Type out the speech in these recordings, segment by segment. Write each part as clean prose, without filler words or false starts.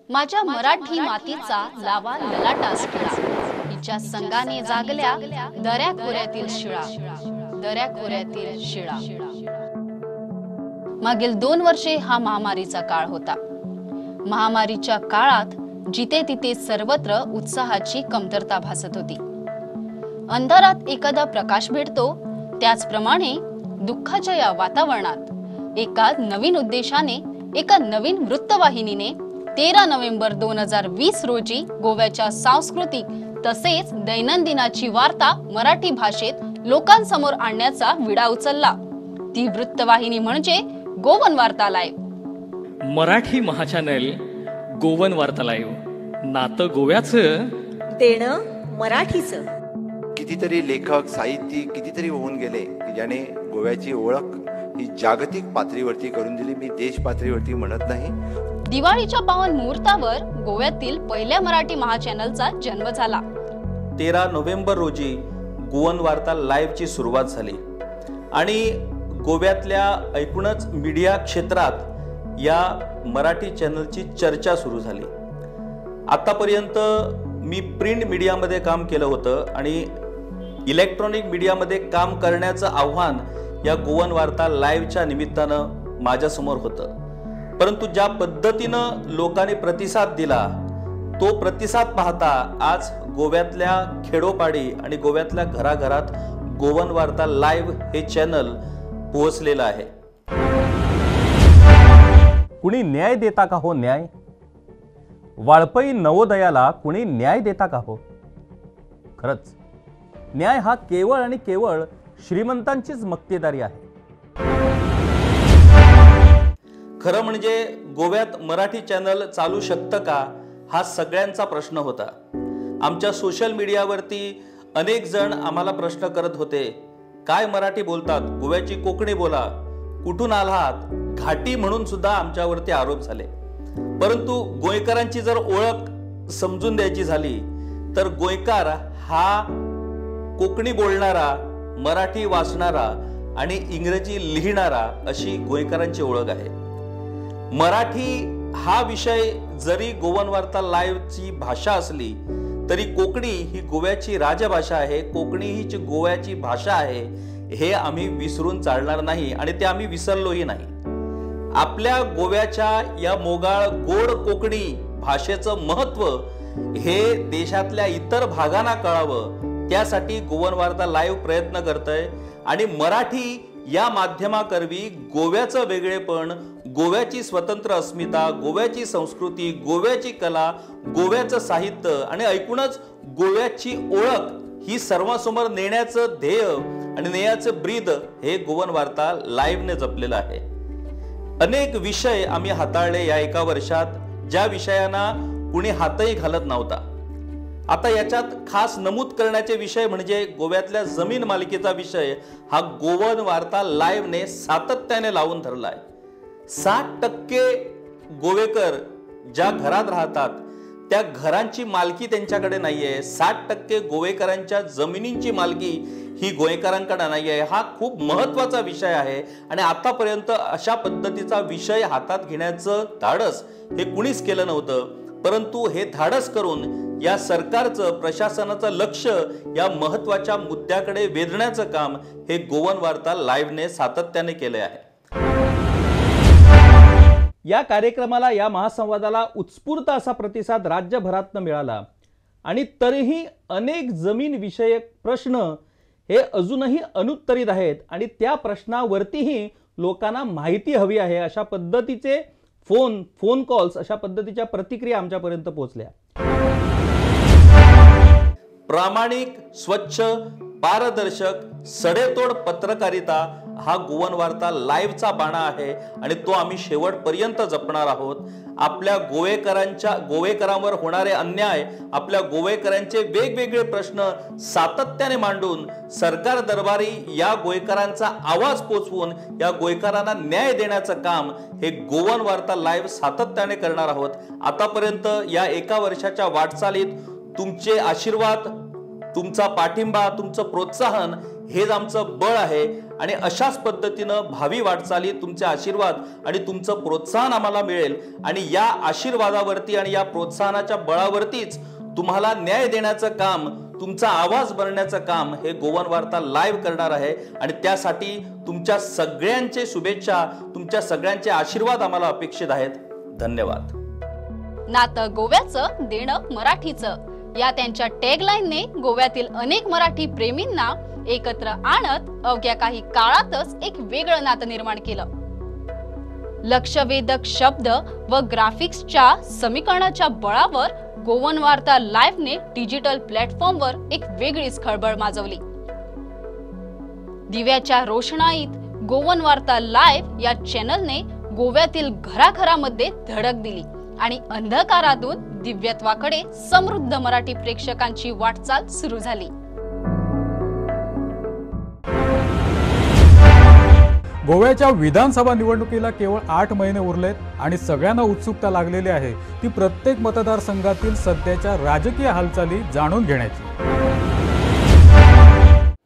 माझ्या मराठी मातीचा लावा ललाटास खिळा, हिच्या संगाने जागल्या दऱ्याखोऱ्यातील शिळा, दऱ्याखोऱ्यातील शिळा। मागील 2 वर्षे हा महामारीचा काळ होता। महामारीच्या काळात जिथे तिथे सर्वत्र उत्साहाची कमतरता भासत होती। अंधारात एखादा प्रकाश भेटतो, त्याचप्रमाणे दुःखाच्या या वातावरणात एका नवीन उद्देशाने, एका नवीन वृत्तवाहिनीने 13 नोव्हेंबर 2020 रोजी गोव्याच्या सांस्कृतिक तसेच दैनंदिनाची वार्ता मराठी भाषेत लोकांसमोर आणण्याचा विडा उचलला। ती वृत्तवाहिनी म्हणजे गोवन वार्ता लाईव्ह। मराठी महाचॅनल गोवन वार्ता लाईव्ह, नातं गोव्याचं, देणं मराठीचं। कितीतरी लेखक साहित्यिक कितीतरी होऊन गेले की ज्याने गोव्याची ओळख ही जागतिक पातळीवरती करून दिली। मी देश पातळीवरती म्हणत नाही। दिवाळीच्या पावन मुहूर्तावर गोव्यातील पहिल्या मराठी महाचॅनलचा जन्म झाला। 13 नोव्हेंबर रोजी गोवन वार्ता लाईव्हची सुरुवात झाली आणि गोव्यातल्या एकूणच मीडिया क्षेत्रात या मराठी चॅनलची चर्चा सुरू झाली। आतापर्यंत मी प्रिंट मीडियामध्ये काम केलं होतं आणि इलेक्ट्रॉनिक मीडियामध्ये काम करण्याचं आव्हान या गोवन वार्ता लाईव्हच्या निमित्तानं माझ्यासमोर होतं। परंतु ज्या पद्धतीनं लोकांनी प्रतिसाद दिला, तो प्रतिसाद पाहता आज गोव्यातल्या खेडोपाडी आणि गोव्यातल्या घराघरात गोवन वार्ता लाईव्ह हे चॅनल पोहोचलेलं आहे। कुणी न्याय देता का हो न्याय? वाळपई नवोदयाला कुणी न्याय देता का हो? खरंच न्याय हा केवळ आणि केवळ श्रीमंतांचीच मक्तेदारी आहे। खरं म्हणजे गोव्यात मराठी चॅनल चालू शकतं का, हा सगळ्यांचा प्रश्न होता। आमच्या सोशल मीडियावरती अनेक जण आम्हाला प्रश्न करत होते, काय मराठी बोलतात, गोव्याची कोकणी बोला, कुठून आलात, घाटी म्हणून सुद्धा आमच्यावरती आरोप झाले। परंतु गोयकरांची जर ओळख समजून द्यायची झाली तर गोयकार हा कोकणी बोलणारा, मराठी वाचणारा आणि इंग्रजी लिहिणारा अशी गोयकरांची ओळख आहे। मराठी हा विषय जरी गोवन वार्ता लाईव्हची भाषा असली तरी कोकणी ही गोव्याची राजभाषा आहे, कोकणी ही गोव्याची भाषा आहे, हे आम्ही विसरून चालणार नाही आणि ते आम्ही विसरलोही नाही। आपल्या गोव्याच्या या मोगाळ गोड कोकणी भाषेचं महत्त्व हे देशातल्या इतर भागांना कळावं, त्यासाठी गोवन वार्ता लाईव्ह प्रयत्न करतंय आणि मराठी या माध्यमाकरवी गोव्याचं वेगळेपण, गोव्याची स्वतंत्र अस्मिता, गोव्याची संस्कृती, गोव्याची कला, गोव्याचं साहित्य आणि एकूणच गोव्याची ओळख ही सर्वांसमोर नेण्याचं ध्येय आणि नेण्याचं ब्रीद हे गोवन वार्ता लाईव्हने जपलेलं आहे। अनेक विषय आम्ही हाताळले या एका वर्षात, ज्या विषयांना कुणी हातही घालत नव्हता। आता याच्यात खास नमूद करण्याचे विषय म्हणजे गोव्यातल्या जमीन मालकीचा विषय हा गोवन वार्ता लाईव्हने सातत्याने लावून धरलाय। 60% गोवेकर ज्या घरात राहतात त्या घरांची मालकी त्यांच्याकडे नाहीये। 60% गोवेकरांच्या जमिनींची मालकी ही गोयकरांकडे नाहीये। हा खूप महत्त्वाचा विषय आहे आणि आतापर्यंत अशा पद्धतीचा विषय हातात घेण्याचं धाडस हे कुणीच केलं नव्हतं। परंतु हे धाडस करून या सरकारचं, प्रशासनाचं लक्ष या महत्त्वाच्या मुद्द्याकडे वेधण्याचं काम हे गोवन वार्ता लाईव्हने सातत्याने केले आहे। या कार्यक्रमाला, या महासंवादाला उत्स्फूर्त असा प्रतिसाद राज्यभरातून मिळाला आणि तरीही अनेक जमीन विषयक प्रश्न हे अजूनही अनुत्तरित आहेत आणि त्या प्रश्नावरतीही लोकांना माहिती हवी आहे अशा पद्धतीचे फोन कॉल्स, अशा पद्धतीच्या प्रतिक्रिया आमच्यापर्यंत पोहोचल्या। प्रामाणिक, स्वच्छ, पारदर्शक, सडेतोड पत्रकारिता हा गोवन वार्ता लाईव्हचा बाणा आहे आणि तो आम्ही शेवटपर्यंत जपणार आहोत। आपल्या गोवेकरांवर होणारे अन्याय, आपल्या गोवेकरांचे वेगवेगळे प्रश्न सातत्याने मांडून सरकार दरबारी या गोवेकरांचा आवाज पोचवून या गोवेकरांना न्याय देण्याचं काम हे गोवन वार्ता लाईव्ह सातत्याने करणार आहोत। आतापर्यंत या एका वर्षाच्या वाटचालीत तुमचे आशीर्वाद, तुमचा पाठिंबा, तुमचं प्रोत्साहन हेच आमचं बळ आहे आणि अशाच पद्धतीनं भावी वाटचालीत तुमचे आशीर्वाद आणि तुमचं प्रोत्साहन आम्हाला मिळेल आणि या आशीर्वादावरती आणि या प्रोत्साहनाच्या बळावरतीच तुम्हाला न्याय देण्याचं काम, तुमचा आवाज बनण्याचं काम हे गोवन वार्ता लाईव्ह करणार आहे आणि त्यासाठी तुमच्या सगळ्यांचे शुभेच्छा, तुमच्या सगळ्यांचे आशीर्वाद आम्हाला अपेक्षित आहेत. धन्यवाद. नातं गोव्याचं, देणं मराठीचं या त्यांच्या टॅगलाईनने गोव्यातील अनेक मराठी प्रेमींना एकत्र आणत अवघ्या काही काळातच एक वेगळं नातं निर्माण केलं. लक्षवेधक शब्द व ग्राफिक्सच्या समीकरणाच्या बळावर गोवन वार्ता लाईव्हने डिजिटल प्लॅटफॉर्मवर एक वेगळीच खळबळ माजवली. दिव्याच्या रोषणाईत गोवन वार्ता लाईव्ह या चॅनलने गोव्यातील घराघरामध्ये धडक दिली आणि अंधकारातून दिव्यत्वाकडे समृद्ध मराठी प्रेक्षकांची वाटचाल सुरू झाली. गोव्याच्या विधानसभा निवडणुकीला केवळ 8 महिने उरलेत आणि सगळ्यांना उत्सुकता लागलेली आहे ती प्रत्येक मतदारसंघातील सध्याच्या राजकीय हालचाली जाणून घेण्याची.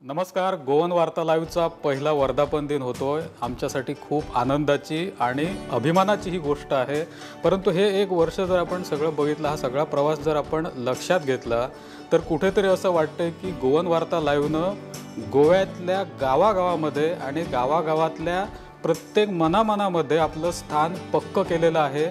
नमस्कार, गोवन वार्ता लाईव्हचा पहिला वर्धापन दिन होतोय. आमच्यासाठी खूप आनंदाची आणि अभिमानाची ही गोष्ट आहे. परंतु हे एक वर्ष जर आपण सगळं बघितलं, हा सगळा प्रवास जर आपण लक्षात घेतला तर कुठेतरी असं वाटतंय की गोवन वार्ता लाईव्हनं गोव्यातल्या गावागावामध्ये आणि गावागावातल्या प्रत्येक मनामनामध्ये आपलं स्थान पक्क केलेलं आहे.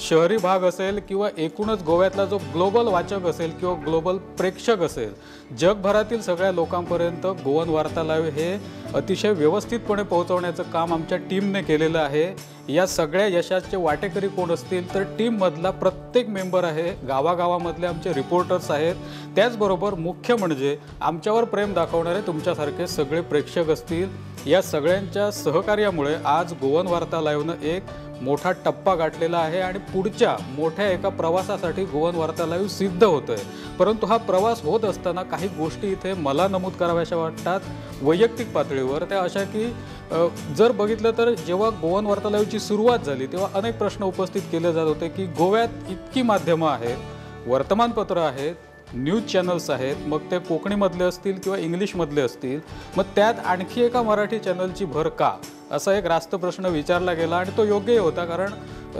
शहरी भाग असेल किंवा एकूणच गोव्यातला जो ग्लोबल वाचक असेल किंवा ग्लोबल प्रेक्षक असेल, जगभरातील सगळ्या लोकांपर्यंत गोवन वार्ता लाईव्ह हे अतिशय व्यवस्थितपणे पोहोचवण्याचं काम आमच्या टीमने केलेलं आहे. या सगळ्या यशाचे वाटेकरी कोण असतील तर टीममधला प्रत्येक मेंबर आहे, गावागावामधले आमचे रिपोर्टर्स आहेत, त्याचबरोबर मुख्य म्हणजे आमच्यावर प्रेम दाखवणारे तुमच्यासारखे सगळे प्रेक्षक असतील. या सगळ्यांच्या सहकार्यामुळे आज गोवन वार्ता लाईव्हनं एक मोठा टप्पा गाठलेला आहे आणि पुढच्या मोठ्या एका प्रवासासाठी गोवन वार्ता लाईव्ह सिद्ध होतोय. परंतु हा प्रवास होत असताना काही गोष्टी इथे मला नमूद कराव्याशा वाटतात वैयक्तिक पातळीवर. त्या अशा की जर बघितलं तर जेव्हा गोवन वार्ता लाईव्हची सुरुवात झाली तेव्हा अनेक प्रश्न उपस्थित केले जात होते की गोव्यात इतकी माध्यमं आहेत, वर्तमानपत्र आहेत, न्यूज चॅनल्स आहेत, मग ते कोकणीमधले असतील किंवा इंग्लिशमधले असतील, मग त्यात आणखी एका मराठी चॅनलची भर का, असा एक रास्त प्रश्न विचारला गेला आणि तो योग्यही होता. कारण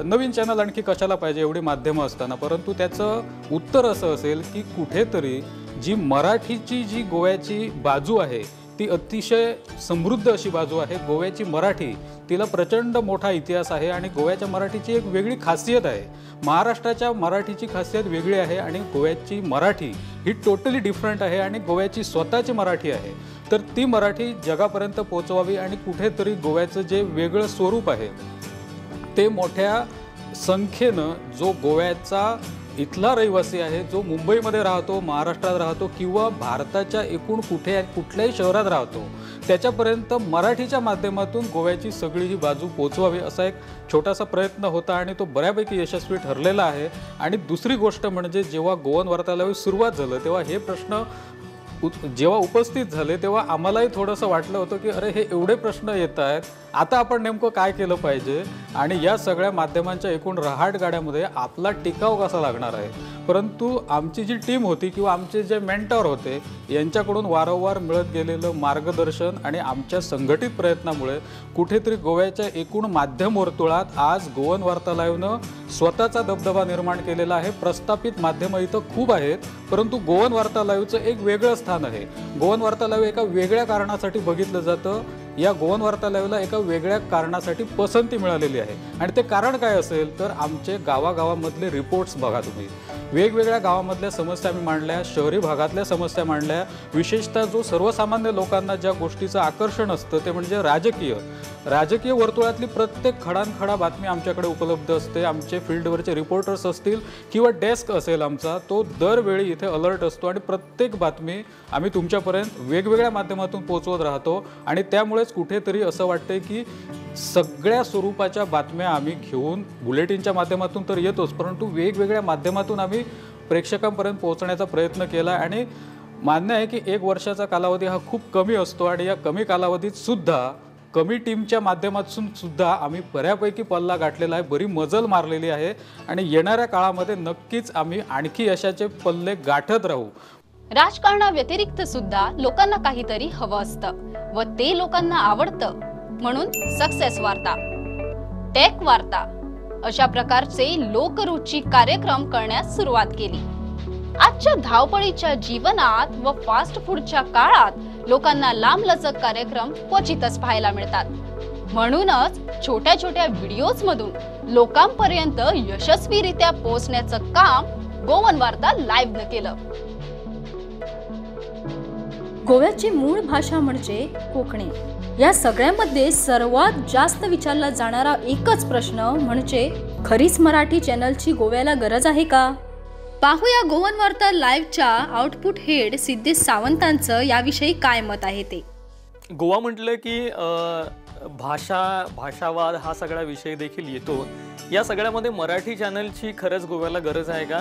नवीन चॅनल आणखी कशाला पाहिजे एवढी माध्यमं असताना. परंतु त्याचं उत्तर असं असेल की कुठेतरी जी मराठीची जी गोव्याची बाजू आहे ती अतिशय समृद्ध अशी बाजू आहे. गोव्याची मराठी तिला प्रचंड मोठा इतिहास आहे आणि गोव्याच्या मराठीची एक वेगळी खासियत आहे. महाराष्ट्राच्या मराठीची खासियत वेगळी आहे आणि गोव्याची मराठी ही टोटली डिफरंट आहे आणि गोव्याची स्वतःची मराठी आहे. तर ती मराठी जगापर्यंत पोहोचवावी आणि कुठेतरी गोव्याचं जे वेगळं स्वरूप आहे ते मोठ्या संख्येनं जो गोव्याचा इथला रहिवासी आहे, जो मुंबईमध्ये राहतो, महाराष्ट्रात राहतो किंवा भारताच्या एकूण कुठल्याही शहरात राहतो, त्याच्यापर्यंत मराठीच्या माध्यमातून गोव्याची सगळी ही बाजू पोचवावी असा एक छोटासा प्रयत्न होता आणि तो बऱ्यापैकी यशस्वी ठरलेला आहे. आणि दुसरी गोष्ट म्हणजे जेव्हा गोवन वार्ता लाईव्ह सुरुवात झालं तेव्हा हे प्रश्न जेव्हा उपस्थित झाले तेव्हा आम्हालाही थोडंसं वाटलं होतं की अरे हे एवढे प्रश्न येत आहेत, आता आपण नेमकं काय केलं पाहिजे आणि या सगळ्या माध्यमांच्या एकूण रहाटगाड्यामध्ये आपला टिकाव कसा लागणार आहे. परंतु आमची जी टीम होती किंवा आमचे जे मेंटॉर होते यांच्याकडून वारंवार मिळत गेलेलं मार्गदर्शन आणि आमच्या संघटित प्रयत्नामुळे कुठेतरी गोव्याच्या एकूण माध्यम वर्तुळात आज गोवन वार्ता लाईव्हनं स्वतःचा दबदबा निर्माण केलेला आहे. प्रस्थापित माध्यमं इथं खूप आहेत, परंतु गोवन वार्ता लाईव्हचं एक वेगळं स्थान आहे. गोवन वार्ता लाईव्ह एका वेगळ्या कारणासाठी बघितलं जातं. या गोवन वार्ता लाईव्हला एका वेगळ्या कारणासाठी पसंती मिळालेली आहे आणि ते कारण काय असेल तर आमचे गावागावामधले रिपोर्ट्स बघा तुम्ही. वेगवेगळ्या गावामधल्या समस्या आम्ही मांडल्या, शहरी भागातल्या समस्या मांडल्या. विशेषतः जो सर्वसामान्य लोकांना ज्या गोष्टीचं आकर्षण असतं ते म्हणजे राजकीय वर्तुळातली प्रत्येक खडानखडा बातमी आमच्याकडे उपलब्ध असते. आमचे फील्डवरचे रिपोर्टर्स असतील किंवा डेस्क असेल आमचा, तो दरवेळी इथे अलर्ट असतो आणि प्रत्येक बातमी आम्ही तुमच्यापर्यंत वेगवेगळ्या माध्यमातून पोहोचवत राहतो. आणि त्यामुळेच कुठेतरी असं वाटतंय की सगळ्या स्वरूपाच्या बातम्या आम्ही घेऊन बुलेटिनच्या माध्यमातून तर येतोच, परंतु वेगवेगळ्या माध्यमातून आम्ही प्रेक्षकांपर्यंत पोहोचण्याचा प्रयत्न केला. आणि मान्य आहे की 1 वर्षाचा कालावधी हा खूप कमी असतो आणि या कमी कालावधीत सुद्धा कमी टीमच्या माध्यमातून सुद्धा आम्ही बऱ्यापैकी पल्ला गाठलेला आहे, बरी मजल मारलेली आहे आणि येणाऱ्या काळामध्ये नक्कीच आम्ही आणखी यशाचे पल्ले गाठत राहू. राजकारणाव्यतिरिक्त सुद्धा लोकांना काहीतरी हवं असतं व ते लोकांना आवडतं, म्हणून सक्सेस वार्ता, टेक वार्ता अशा प्रकारचे लोकरुची कार्यक्रम करण्यास सुरुवात केली. आजच्या धावपळीच्या जीवनात व फास्ट फूडच्या काळात लोकांना लांबलचक कार्यक्रम क्वचितच पाहायला मिळतात. म्हणूनच छोट्या छोट्या व्हिडिओज मधून लोकांपर्यंत यशस्वीरित्या पोहोचण्याचं काम गोवन वार्ता लाईव्ह न केलं. गोव्याची मूळ भाषा म्हणजे कोकणी. या सगळ्यामध्ये सर्वात जास्त विचारला जाणारा एकच प्रश्न म्हणजे खरीच मराठी चॅनलची गोव्याला गरज आहे का? पाहूया गोवन वार्ता लाईव्हच्या आउटपुट हेड सिद्धेश सावंतांचं याविषयी काय मत आहे ते. गोवा म्हटलं की भाषावाद हा सगळा विषय देखील येतो. या सगळ्यामध्ये मराठी चॅनलची खरंच गोव्याला गरज आहे का?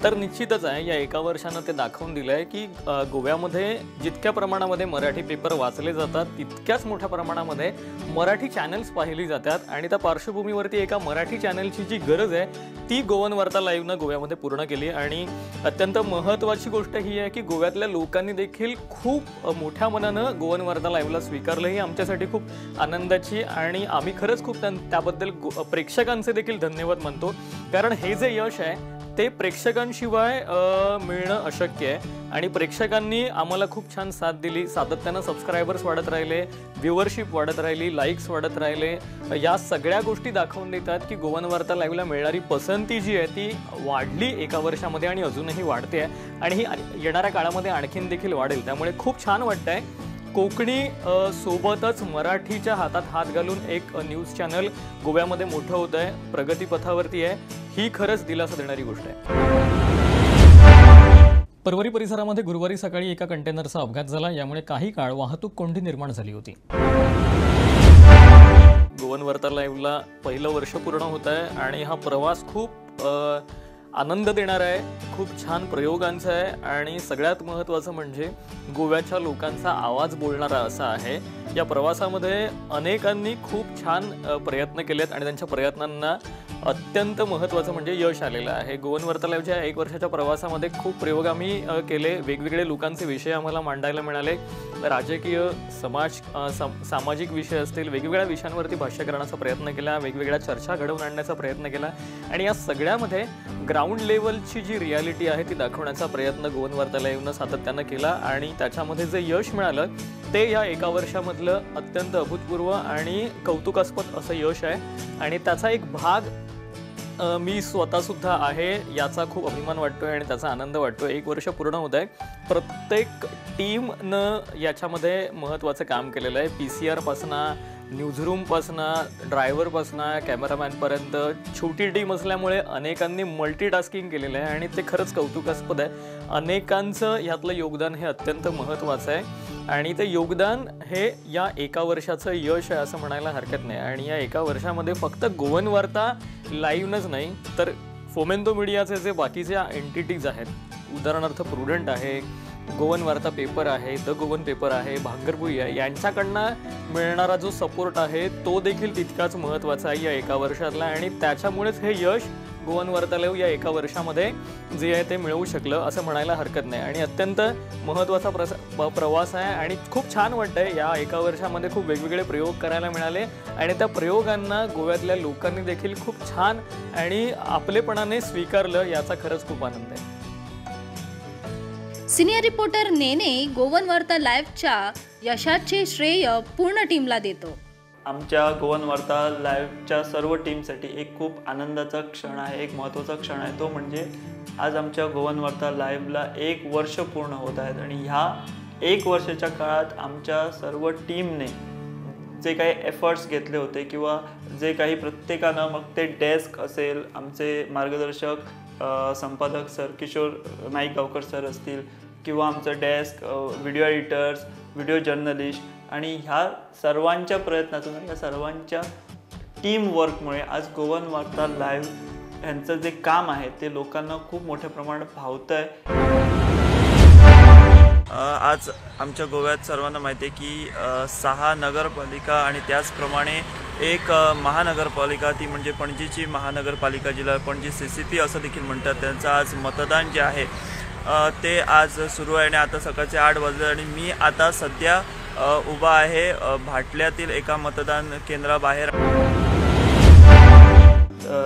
तर निश्चितच आहे. या एका वर्षानं ते दाखवून दिलं आहे की गोव्यामध्ये जितक्या प्रमाणामध्ये मराठी पेपर वाचले जातात तितक्याच मोठ्या प्रमाणामध्ये मराठी चॅनल्स पाहिली जातात. आणि त्या पार्श्वभूमीवरती एका मराठी चॅनलची जी गरज आहे ती गोवन वार्ता लाईव्हनं गोव्यामध्ये पूर्ण केली. आणि अत्यंत महत्त्वाची गोष्ट ही आहे की गोव्यातल्या लोकांनी देखील खूप मोठ्या मनानं गोवन वार्ता लाईव्हला स्वीकारलं. ही आमच्यासाठी खूप आनंदाची आणि आम्ही खरंच खूप त्याबद्दल प्रेक्षकांचे देखील धन्यवाद मानतो. कारण हे जे यश आहे ते प्रेक्षकांशिवाय मिळणं अशक्य आहे. आणि प्रेक्षकांनी आम्हाला खूप छान साथ दिली. सातत्यानं सबस्क्रायबर्स वाढत राहिले, व्ह्युअरशिप वाढत राहिली, लाईक्स वाढत राहिले. या सगळ्या गोष्टी दाखवून देतात की गोवन वार्ता लाईव्हला मिळणारी पसंती जी आहे ती वाढली एका वर्षामध्ये आणि अजूनही वाढते आहे. आणि ही येणाऱ्या काळामध्ये आणखीन देखील वाढेल. त्यामुळे खूप छान वाटतंय. कोकणी सोबतच मराठीच्या हातात हात घालून एक न्यूज चॅनल गोव्यामध्ये मोठं होत आहे, प्रगतीपथावरती आहे. ही खरंच दिलासा देणारी गोष्ट आहे. परवरी परिसरामध्ये गुरुवारी सकाळी एका कंटेनरचा अपघात झाला. यामुळे काही काळ वाहतूक कोंडी निर्माण झाली होती. गोवन वार्ता लाईव्हला पहिलं वर्ष पूर्ण होत आहे आणि हा प्रवास खूप आनंद देणारा आहे, खूप छान प्रयोगांचा आहे आणि सगळ्यात महत्त्वाचं म्हणजे गोव्याच्या लोकांचा आवाज बोलणारा असा आहे. या प्रवासामध्ये अनेकांनी खूप छान प्रयत्न केलेत आणि त्यांच्या प्रयत्नांना अत्यंत महत्त्वाचं म्हणजे यश आलेलं आहे. गोवन वार्ता लाईव्हच्या एक वर्षाच्या प्रवासामध्ये खूप प्रयोग आम्ही केले. वेगवेगळे लोकांचे विषय आम्हाला मांडायला मिळाले. राजकीय, सामाजिक विषय असतील, वेगवेगळ्या विषयांवरती भाष्य करण्याचा प्रयत्न केला, वेगवेगळ्या चर्चा घडवून आणण्याचा प्रयत्न केला. आणि या सगळ्यामध्ये ग्राउंड लेवलची जी रियालिटी आहे ती दाखवण्याचा प्रयत्न गोवन वार्ता लाईव्हनं सातत्यानं केला. आणि त्याच्यामध्ये जे यश मिळालं ते या एका वर्षामधलं अत्यंत अभूतपूर्व आणि कौतुकास्पद असं यश आहे. आणि त्याचा एक भाग मी स्वतःसुद्धा आहे. याचा खूप अभिमान वाटतोय आणि त्याचा आनंद वाटतोय. एक वर्ष पूर्ण होत आहे. प्रत्येक टीमनं याच्यामध्ये महत्त्वाचं काम केलेलं आहे. PCR न्यूजरूमपासून, ड्रायव्हरपासून, कॅमेरामॅनपर्यंत छोटी टीम असल्यामुळे अनेकांनी मल्टीटास्किंग केलेलं आहे आणि ते खरंच कौतुकास्पद आहे. अनेकांचं यातलं योगदान हे अत्यंत महत्त्वाचं आहे आणि ते योगदान हे या एका वर्षाचं यश आहे असं म्हणायला हरकत नाही. आणि या एका वर्षामध्ये फक्त गोवन वार्ता लाईव्हनच नाही तर फोमेंतो मीडियाचे जे बाकीच्या एंटिटीज आहेत, उदाहरणार्थ प्रुडंट आहे, गोवन वार्ता पेपर आहे, द गोवन पेपर आहे, भांगरभुई आहे, यांच्याकडनं मिळणारा जो सपोर्ट आहे तो देखील तितकाच महत्त्वाचा आहे या एका वर्षातला. आणि त्याच्यामुळेच हे यश गोवन वार्ता लाईव्ह या एका वर्षामध्ये जे आहे ते मिळवू शकलं असं म्हणायला हरकत नाही. आणि अत्यंत महत्त्वाचा प्रवास आहे आणि खूप छान वाटतंय. या एका वर्षामध्ये खूप वेगवेगळे प्रयोग करायला मिळाले आणि त्या प्रयोगांना गोव्यातल्या लोकांनी देखील खूप छान आणि आपलेपणाने स्वीकारलं. याचा खरंच खूप आनंद आहे. सिनियर रिपोर्टर नेने गोवन वार्ता लाईव्हच्या यशाचे श्रेय पूर्ण टीमला देतो. आमच्या गोवन वार्ता लाईव्हच्या सर्व टीमसाठी एक खूप आनंदाचा क्षण आहे, एक महत्त्वाचा क्षण आहे. तो म्हणजे आज आमच्या गोवन वार्ता लाईव्हला 1 वर्ष पूर्ण होत आहेत आणि ह्या 1 वर्षाच्या काळात आमच्या सर्व टीमने जे काही एफर्ट्स घेतले होते किंवा जे काही प्रत्येकानं, मग ते डेस्क असेल, आमचे मार्गदर्शक संपादक सर किशोर नाईक गावकर सर असतील किंवा आमचं desk, video editors, video journalist आणि ह्या सर्वांच्या प्रयत्नातून, या सर्वांच्या टीमवर्कमुळे आज गोवन वार्ता लाईव्ह यांचं जे काम आहे ते लोकांना खूप मोठ्या प्रमाणात भावतं आहे. आज आमच्या गोव्यात सर्वांना माहिती आहे की 6 नगरपालिका आणि त्याचप्रमाणे एक महानगरपालिका, ती म्हणजे पणजीची महानगरपालिका, जिला पणजी CCP असं देखील म्हणतात, त्यांचं आज मतदान जे आहे ते आज सुरू आहे आणि आता सकाळचे 8 वाजले आणि मी आता सध्या उभा आहे भाटल्यातील एका मतदान केंद्राबाहेर.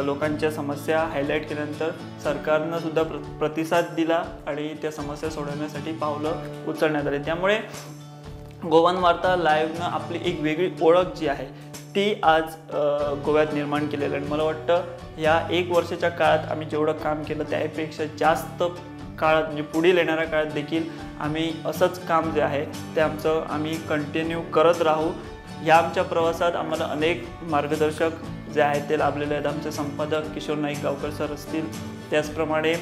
लोकांच्या समस्या हायलाईट केल्यानंतर सरकारनं सुद्धा प्रतिसाद दिला आणि त्या समस्या सोडवण्यासाठी पावलं उचलण्यात आली. त्यामुळे गोवन वार्ता लाईव्हनं आपली एक वेगळी ओळख जी आहे ती आज गोव्यात निर्माण केलेलं आहे. आणि मला वाटतं या 1 वर्षाच्या काळात आम्ही जेवढं काम केलं त्यापेक्षा जास्त काळात म्हणजे पुढील येणाऱ्या काळात देखील आम्ही असंच काम जे आहे ते आम्ही कंटिन्यू करत राहू. या आमच्या प्रवासात आम्हाला अनेक मार्गदर्शक जे आहेत ते लाभलेले आहेत. आमचे संपादक किशोर नाईक गावकर सर असतील, त्याचप्रमाणे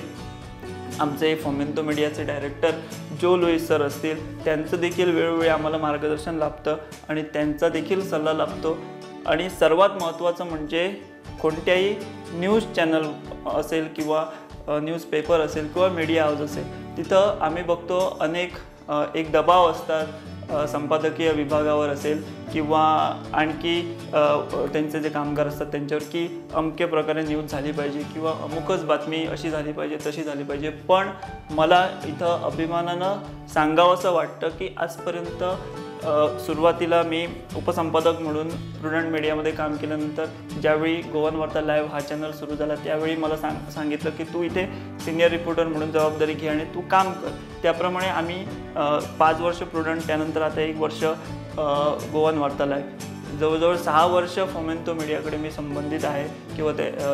आमचे फोमेंतो मीडियाचे डायरेक्टर जो लुईस सर असतील, त्यांचं देखील वेळोवेळी आम्हाला मार्गदर्शन लाभतं आणि त्यांचा देखील सल्ला लाभतो. आणि सर्वात महत्त्वाचं म्हणजे कोणत्याही न्यूज चॅनल असेल किंवा न्यूजपेपर असेल किंवा मीडिया हाऊस असेल, तिथं आम्ही बघतो एक दबाव असतात संपादकीय विभागावर असेल किंवा आणखी त्यांचे जे कामगार असतात त्यांच्यावर की अमक्या प्रकारे न्यूज झाली पाहिजे किंवा अमुकच बातमी अशी झाली पाहिजे तशी झाली पाहिजे. पण मला इथं अभिमानानं सांगावंसं वाटतं की आजपर्यंत सुरुवातीला मी उपसंपादक म्हणून प्रुडंट मीडियामध्ये काम केल्यानंतर ज्यावेळी गोवन वार्ता लाईव्ह हा चॅनल सुरू झाला त्यावेळी मला सांगितलं की तू इथे सिनियर रिपोर्टर म्हणून जबाबदारी घे आणि तू काम कर. त्याप्रमाणे आम्ही 5 वर्ष प्रुडंट, त्यानंतर आता 1 वर्ष गोवन वार्ता लाईव्ह, जवळजवळ 6 वर्ष फोमेंतो मीडियाकडे मी संबंधित आहे किंवा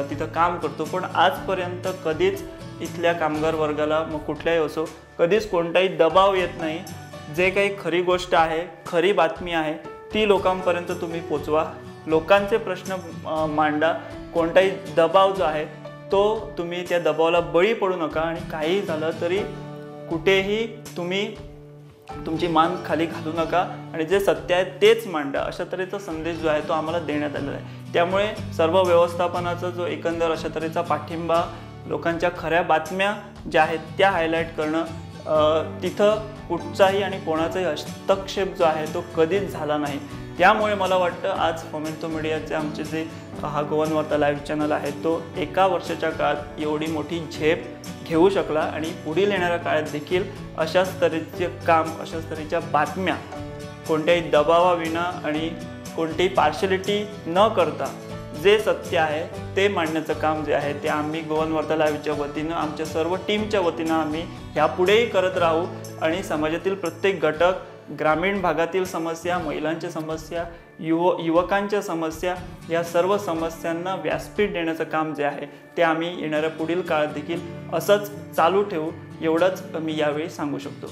तिथं काम करतो. पण आजपर्यंत कधीच इथल्या कामगार वर्गाला मग कुठल्याही असो कधीच कोणताही दबाव येत नाही. जे काही खरी गोष्ट आहे, खरी बातमी आहे ती लोकांपर्यंत तुम्ही पोचवा, लोकांचे प्रश्न मांडा. कोणताही दबाव जो आहे तो तुम्ही त्या दबावाला बळी पडू नका आणि काही झालं तरी कुठेही तुम्ही तुमची मान खाली घालू नका आणि जे सत्य आहे तेच मांडा. अशा तऱ्हेचा संदेश जो आहे तो आम्हाला देण्यात आलेला आहे. त्यामुळे सर्व व्यवस्थापनाचा जो एकंदर अशा तऱ्हेचा पाठिंबा, लोकांच्या खऱ्या बातम्या ज्या आहेत त्या हायलाईट करणं, तिथं कुठचाही आणि कोणाचाही हस्तक्षेप जो आहे तो कधीच झाला नाही. त्यामुळे मला वाटतं आज फोमेंतो मीडियाचे आमचे जे हा गोवन वार्ता लाईव्ह चॅनल आहे तो 1 वर्षाच्या काळात एवढी मोठी झेप घेऊ शकला आणि पुढील येणाऱ्या काळात देखील अशाच तऱ्हेचे काम, अशाच तऱ्हेच्या बातम्या कोणत्याही दबावाविना आणि कोणतीही पार्शलिटी न करता जे सत्य आहे ते मांडण्याचं काम जे आहे ते आम्ही गोवन वार्ता लाईव्हच्या वतीनं, आमच्या सर्व टीमच्या वतीनं आम्ही ह्यापुढेही करत राहू आणि समाजातील प्रत्येक घटक, ग्रामीण भागातील समस्या, महिलांच्या समस्या, युवकांच्या समस्या, या सर्व समस्यांना व्यासपीठ देण्याचं काम जे आहे ते आम्ही येणाऱ्या पुढील काळात देखील असंच चालू ठेवू, एवढंच मी यावेळी सांगू शकतो.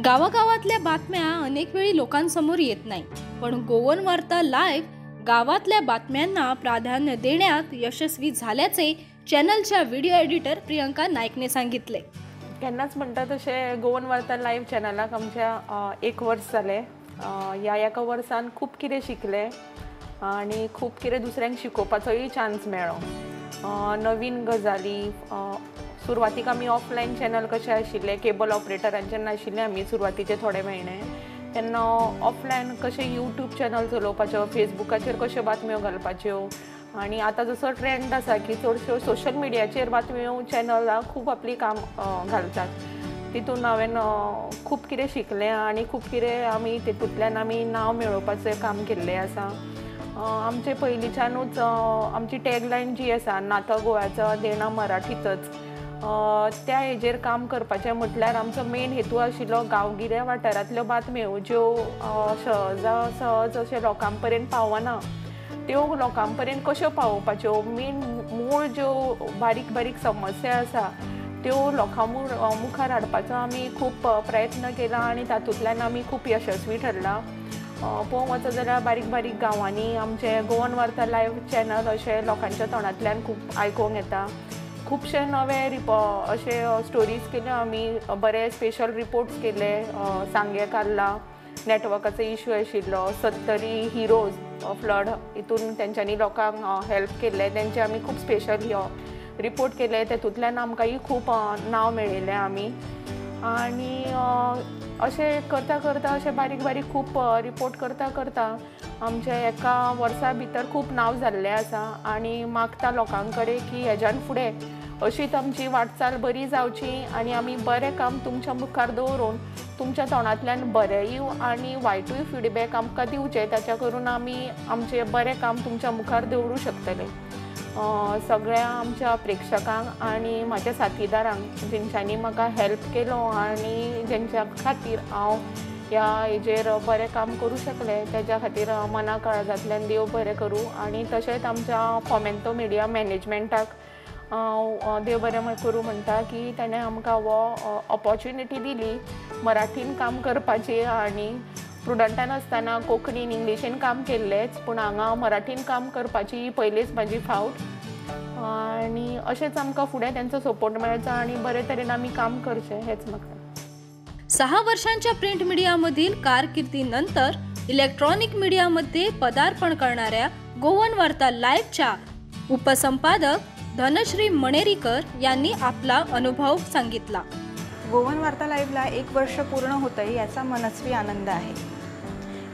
गावागावातल्या बातम्या अनेक वेळी लोकांसमोर येत नाही, पण गोवन वार्ता लाईव्ह गावातल्या बातम्यांना प्राधान्य देण्यात यशस्वी झाल्याचे चॅनलच्या व्हिडिओ एडिटर प्रियंका नाईकने सांगितले. केन्नाच म्हणटा तशें गोवन वार्ता लाईव्ह चॅनलाक आमच्या 1 वर्स जालें. ह्या 1 वर्सान खूब कितें शिकलें आनी खूब कितें दुसऱ्यांक शिकोवपाचोय चान्स मेळ्ळो. नवीन गजाली, सुरवातीक आमी ऑफलायन चॅनल कशें आशिल्ले, केबल ऑपरेटरांचे नाशिल्ले आमी सुरवातीचे थोडे म्हयने, तेन्ना ऑफलायन कशें यूट्यूब चॅनल चलोवपाच्यो, फेसबुकाचेर कश्यो बातम्यो घालपाच्यो आणि आता जसो ट्रेंड आसा की चडश्यो सोशल मिडियाचेर बातम्यो चॅनलां खूब आपली काम घालतात. तितून हांवें खूब कितें शिकलें आणि खूब कितें आमी तितूंतल्यान आमी नांव मेळोवपाचें काम केल्लें आसा. आमचे पयलींच्यानूच आमची टॅगलायन जी आसा, नातं गोव्याचो देणा मराठीतच, त्या हेजेर काम करपाचें म्हटल्यार आमचो मेन हेतू आशिल्लो गांवगिऱ्या वाठारांतल्यो बातम्यो ज्यो सहज अशें लोकां पर्यंत पावना त्यो लोकां पर्यंत कश्यो पावोवपाच्यो, मेन मूळ ज्यो बारीक बारीक समस्या आसा त्यो लोकां मुखार हाडपाचो आमी खूब प्रयत्न केला आणि तातूंतल्यान आमी खूब यशस्वी ठरला. पळोवंक वचत जाल्यार बारीक बारीक गांवांनी आमचे गोवन वार्ता लाईव्ह चॅनल अशें लोकांच्या तोंडांतल्यान खूब आयकूंक येता. खुबशे नवे अशे स्टोरीज केल्यो आमी, बरे स्पेशल रिपोर्ट्स केले. सांगे काल्ला नेटवर्काचो इश्यू आशिल्लो, 70 हिरोज फ्लड हितून तेंच्यांनी लोकांक हेल्प केले, तेंचे आमी खूब स्पेशल रिपोर्ट केले. तेतूंतल्यान आमकांय खूब नांव मेळयलें आमी. आनी अशें करता करता अशें बारीक बारीक खूब रिपोर्ट करता करता आमचे 1 वर्सा भितर खूब नांव जाल्लें आसा. आनी मागता लोकां कडेन की हेज्यान फुडें अशीच आमची वाटचाल बरी जावची आनी आमी बरें काम तुमच्या मुखार दवरून तुमच्या तोंडांतल्यान बरेंय आनी वायटूय फीडबॅक आमकां दिवचे, ताच्या करून आमी आमचें बरें काम तुमच्या मुखार दवरूं शकतले. सगळ्या आमच्या प्रेक्षकांक आनी म्हाज्या साथीदारांक जेंच्यांनी म्हाका हेल्प केलो आनी जेंच्या खातीर हांव ह्या हेजेर बरें काम करूं शकलें, तेज्या खातीर मना काळजांतल्यान देव बरें करूं. आनी तशेंच आमच्या फोमेंतो मिडिया मॅनेजमेंटाक हांव देव बरें करूं म्हणटा की ताणें आमकां हो ऑपॉर्च्युनिटी दिली मराठीन काम करपाची. आनी स्टुडंटान आसतना कोंकणीन इंग्लिशीन काम केल्लेंच, पूण हांगा मराठीन काम करपाची पयलीच म्हाजी फावट. आनी अशेंच आमकां फुडें तेंचो सपोर्ट मेळचा आनी बरे तरेन आमी काम करचें हेच म्हाका. 6 वर्षांच्या प्रिंट मीडियामधील कारकिर्दीनंतर इलेक्ट्रॉनिक मीडियामध्ये पदार्पण करणाऱ्या गोवन वार्ता लाईव्हच्या उपसंपादक धनश्री मणेरीकर यांनी आपला अनुभव सांगितला. गोवन वार्ता लाईव्हला 1 वर्ष पूर्ण होतंय याचा मनस्वी आनंद आहे.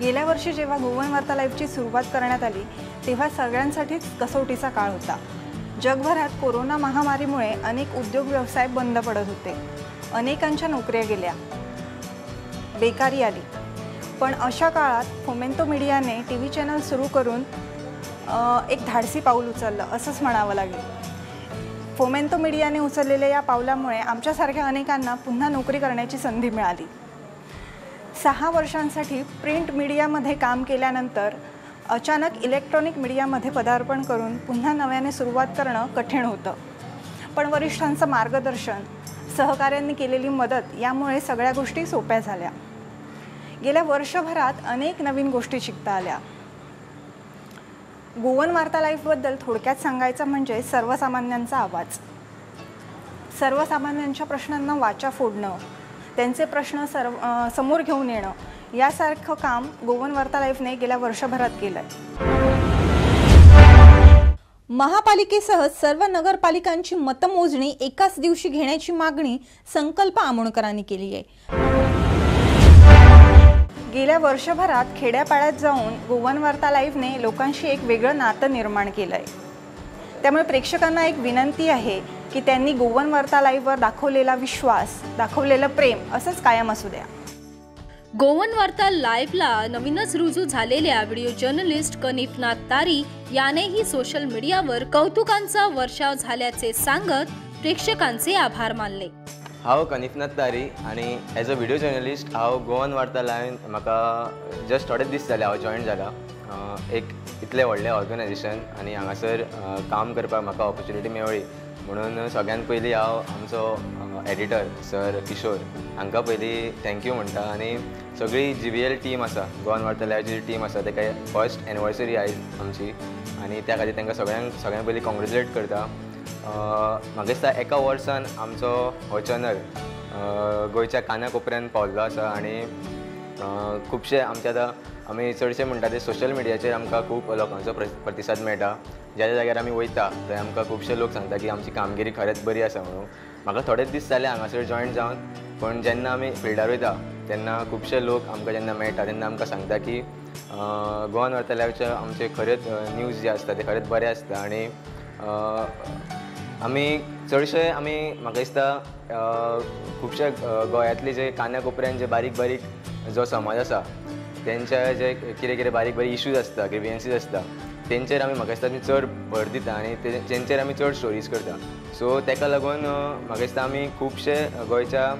गेल्या वर्षी जेव्हा गोवन वार्ता लाईव्हची सुरुवात करण्यात आली तेव्हा सगळ्यांसाठीच कसोटीचा काळ होता. जगभरात कोरोना महामारीमुळे अनेक उद्योग व्यवसाय बंद पडत होते. अनेकांच्या नोकऱ्या गेल्या, बेकारी आली. पण अशा काळात फोमेंतो मीडियाने TV चॅनल सुरू करून एक धाडसी पाऊल उचललं असंच म्हणावं लागेल. फोमेंतो मीडियाने उचललेल्या या पावलामुळे आमच्यासारख्या अनेकांना पुन्हा नोकरी करण्याची संधी मिळाली. 6 वर्षांसाठी प्रिंट मीडियामध्ये काम केल्यानंतर अचानक इलेक्ट्रॉनिक मीडियामध्ये पदार्पण करून पुन्हा नव्याने सुरुवात करणं कठीण होतं. पण वरिष्ठांचं मार्गदर्शन, सहकाऱ्यांनी केलेली मदत यामुळे सगळ्या गोष्टी सोप्या झाल्या. गेल्या वर्षभरात अनेक नवीन गोष्टी शिकता आल्या. गोवन वार्ता लाईव्हबद्दल थोडक्यात सांगायचं म्हणजे सर्वसामान्यांचा आवाज. सर्वसामान्यांच्या प्रश्नांना वाचा फोडणं, त्यांचे प्रश्न समोर घेऊन येणं यासारखं काम गोवन वार्ता लाईव्हने गेल्या वर्षभरात केलं आहे. महापालिकेसह सर्व नगरपालिकांची मतमोजणी एकाच दिवशी घेण्याची मागणी संकल्प आमोणकरांनी केली आहे. गेल्या वर्षभरात खेड्यापाड्यात जाऊन गोवन वार्ता लाईव्हने लोकांशी एक वेगळं नातं निर्माण केलं आहे. त्यामुळे प्रेक्षकांना एक विनंती आहे की त्यांनी गोवन वार्ता लाईव्हवर दाखवलेला विश्वास, दाखवलेलं प्रेम असंच कायम असू द्या. गोवन वार्ता लाईव्हला नवीनच रुजू झालेल्या व्हिडिओ जर्नलिस्ट कनिफनाथ तारी यानेही सोशल मीडियावर कौतुकांचा वर्षाव झाल्याचे सांगत प्रेक्षकांचे आभार मानले. हांव कनिफनाथ तारी आनी एज अ व्हिडिओ जर्नलिस्ट हांव गोवन वार्ता लाईव्ह म्हाका जस्ट थोडे दीस जाले हांव जॉयन जाला. एक इतलें व्हडलें ऑर्गनायझेशन आनी हांगासर काम करपाक म्हाका ऑपॉर्च्युनिटी मेळ्ळी म्हणून सगळ्यात पयलीं हांव आमचो एडिटर सर किशोर हांकां पयलीं थँक्यू म्हणटा. आनी सगळी GVL टीम आसा, गोवन वार्ता लाईव्हची टीम आसा, ताका फर्स्ट एनिवर्सरी आयज आमची आनी त्या खातीर तांकां सगळ्यांक पयलीं कॉंग्रेच्युलेट करता. म्हाका दिसता एका वर्सान आमचो हो चॅनल गोंयच्या काना कोपऱ्यान पावल्लो आसा आनी खुबशे आमचे आतां आमी चडशे म्हणटा ते सोशल मिडियाचेर आमकां खूब लोकांचो प्रतिसाद मेळटा. ज्या जाग्यार आमी वयता थंय आमकां खुबशे लोक सांगता की आमची कामगिरी खरेंच बरी आसा म्हणून. म्हाका थोडेच दीस जाले हांगासर जॉयन जावन, पण जेन्ना आमी फिल्डार वयता तेन्ना खुबशे लोक आमकां जेन्ना मेळटा तेन्ना आमकां सांगता की गोवन वार्ता लाईव्हचे आमचे खरेंच न्यूज जे आसता ते खरेंच बरे आसता. आनी आमी चडशे म्हाका दिसता खुबशे गोंयांतले जे कान्या कोपऱ्यान जे बारीक बारीक जो समाज आसा तेंचे जे कितें बारीक बारीक इश्यूज आसता, ग्रिवियन्सीज आसता तेंचेर आमी म्हाका दिसता चड भर दिता आनी तेंचेर आमी चड स्टोरीज करता. सो तेका लागून म्हाका दिसता आमी खुबशे गोंयच्या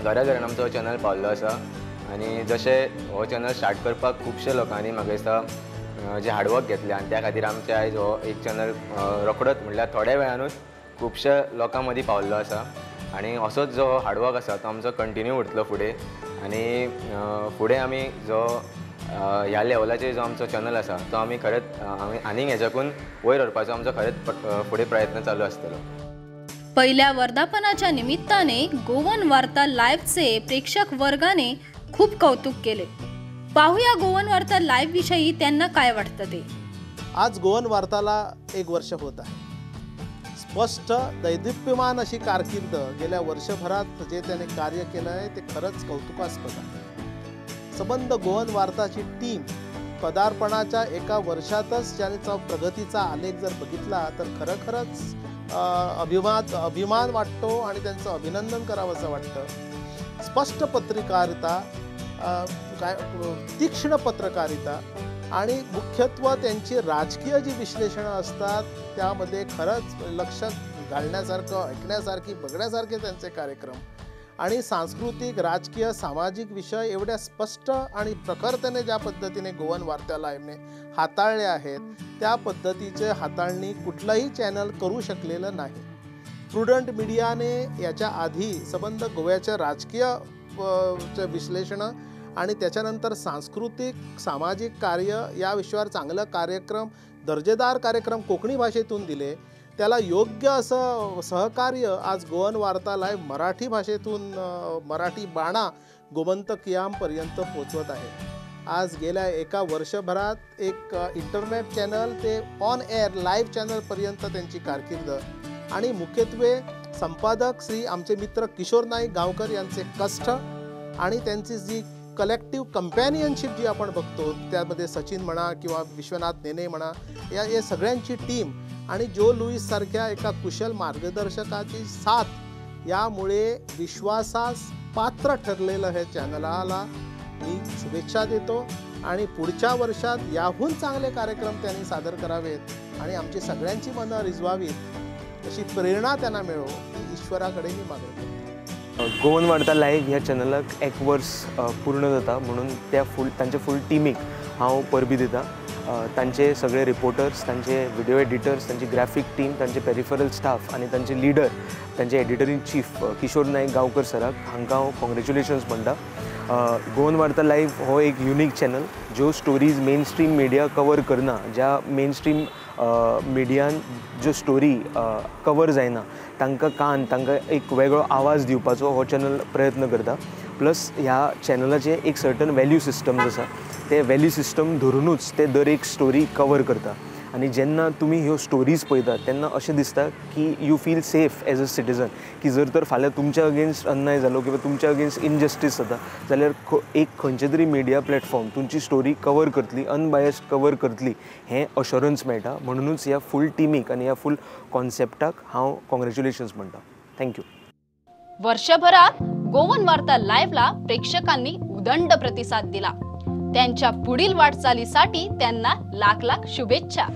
घराघरान आमचो हो चॅनल पावल्लो आसा. आनी जशें हो चॅनल स्टार्ट करपाक खुबशे लोकांनी म्हाका दिसता जे हार्डवर्क घेतले आनी त्या खातीर आमचे आयज हो एक चॅनल रोखडोच म्हणल्यार थोड्या वेळानूच खुबशे लोकां मदीं पावल्लो आसा. आनी असोच जो हार्डवर्क आसा तो आमचो कंटिन्यू उरतलो फुडें. आनी फुडें आमी जो ह्या लेवलाचेर जो आमचो चॅनल आसा तो आमी खरेंच आनीक हेच्याकून वयर व्हरपाचो आमचो खरेंच फुडें प्रयत्न चालू आसतलो. पहिल्या वर्धापनाच्या निमित्ताने गोवन वार्ता लाईव्हचे प्रेक्षक वर्गाने खूप कौतुक केले. पाहूया गोवन वार्ता लाईव्ह विषयी त्यांना काय वाटतं ते. आज गोवन वार्ताला 1 वर्ष होत आहे. स्पष्ट दैदिप्यमान अशी कारकीर्द गेल्या वर्षभरात जे त्याने कार्य केलं आहे ते खरंच कौतुकास्पद आहे. संबंध गोवन वार्ताची टीम पदार्पणाच्या 1 वर्षातच त्याचा प्रगतीचा आलेख जर बघितला तर खरंच अभिमान वाटतो आणि त्यांचं अभिनंदन करावंसं वाटतं. स्पष्ट पत्रकारिता, तीक्ष्ण पत्रकारिता आणि मुख्यत्व त्यांची राजकीय जी विश्लेषणं असतात त्यामध्ये खरंच लक्षात घालण्यासारखं, ऐकण्यासारखी, बघण्यासारखे त्यांचे कार्यक्रम आणि सांस्कृतिक, राजकीय, सामाजिक विषय एवढ्या स्पष्ट आणि प्रखरतेने ज्या पद्धतीने गोवन वार्ता लाईव्हने हाताळले आहेत त्या पद्धतीचे हाताळणी कुठलंही चॅनल करू शकलेलं नाही. प्रुडंट मीडियाने याच्या आधी संबंध गोव्याच्या राजकीय विश्लेषणं आणि त्याच्यानंतर सांस्कृतिक, सामाजिक कार्य या विषयावर चांगलं कार्यक्रम, दर्जेदार कार्यक्रम कोकणी भाषेतून दिले. त्याला योग्य असं सहकार्य आज गोवन वार्ता लाईव्ह मराठी भाषेतून मराठी बाणा गोमंतक यामपर्यंत पोचवत आहे. आज गेल्या एका वर्षभरात एक इंटरनेट चॅनल ते ऑन एअर लाईव्ह चॅनलपर्यंत त्यांची कारकीर्द आणि मुख्यत्वे संपादक श्री आमचे मित्र किशोर नाईक गावकर यांचे कष्ट आणि त्यांची जी कलेक्टिव्ह कंपॅनियनशिप जी आपण बघतो त्यामध्ये सचिन म्हणा किंवा विश्वनाथ नेने म्हणा या सगळ्यांची टीम आणि जो लुईस सारख्या एका कुशल मार्गदर्शकाची साथ यामुळे विश्वासास पात्र ठरलेलं हे चॅनलला मी शुभेच्छा देतो आणि पुढच्या वर्षात याहून चांगले कार्यक्रम त्यांनी सादर करावेत आणि आमची सगळ्यांची मनं रिझवावीत अशी प्रेरणा त्यांना मिळो ही ईश्वराकडे मी मागतो. गोवन वार्ता लाईव्ह ह्या चॅनलाक 1 वर्स पूर्ण जाता म्हणून तांचे फूल टिमीक हांव परबी दिता. तांचे सगळे रिपोर्टर्स, तांचे व्हिडिओ एडिटर्स, तांची ग्राफीक टीम, तांचे पेरिफरल स्टाफ आणि तांचे लीडर, तांचे editor in chief Kishor Naik Gaonkar सराक हांकां हांव कॉंग्रॅच्युलेशन्स म्हणटा. गोवन वार्ता लाईव्ह हो एक युनीक चॅनल ज्यो stories main stream media cover करना, ज्या मेन स्ट्रीम मिडियान ज्यो स्टोरी कवर जायना तांकां एक वेगळो आवाज दिवपाचो हो चॅनल प्रयत्न करता. प्लस ह्या चॅनलाचे एक सर्टन वॅल्यू सिस्टम्स आसा, ते वॅल्यू सिस्टम धरूनच ते दर एक स्टोरी कवर करता आणि जेन्ना तुमी ह्यो स्टोरीज पळयतात तेन्ना अशें दिसता की you feel safe as a citizen की जर तर फाल्यां तुमच्या अगेन्स्ट अन्याय जालो किंवा तुमच्या अगेन्स्ट इनजस्टीस जाता जाल्यार एक खंयचे तरी मिडिया प्लॅटफॉर्म तुमची स्टोरी कवर करतली, अनबायस्ड कवर करतली हें अश्योरन्स मेळटा. म्हणूनच ह्या फूल टिमीक आणि ह्या फूल कॉन्सेप्टाक हांव कॉंग्रॅच्युलेशन्स म्हणटा. थँक्यू. वर्षभरात गोवन वार्ता लाईव्हला प्रेक्षकांनी उदंड प्रतिसाद दिला. त्यांच्या पुढील वाटचालीसाठी त्यांना लाख लाख शुभेच्छा.